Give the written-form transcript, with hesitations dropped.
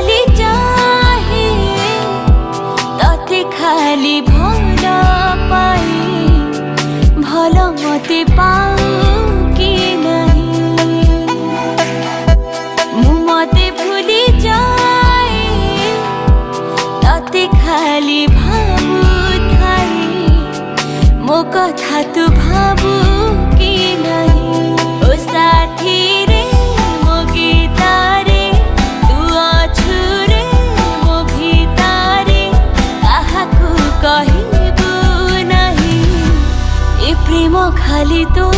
खाली चाहे तते खाली भल पाए भल मते पाऊ कि नहीं मु मते भूली जाए तते खाली भावु थाए मो कथा तू भावु कि नहीं ओ साथी रे मो गीतारे तू अछु रे मो भीतारे काहाकू कहबू नहीं ए प्रेम खाली तो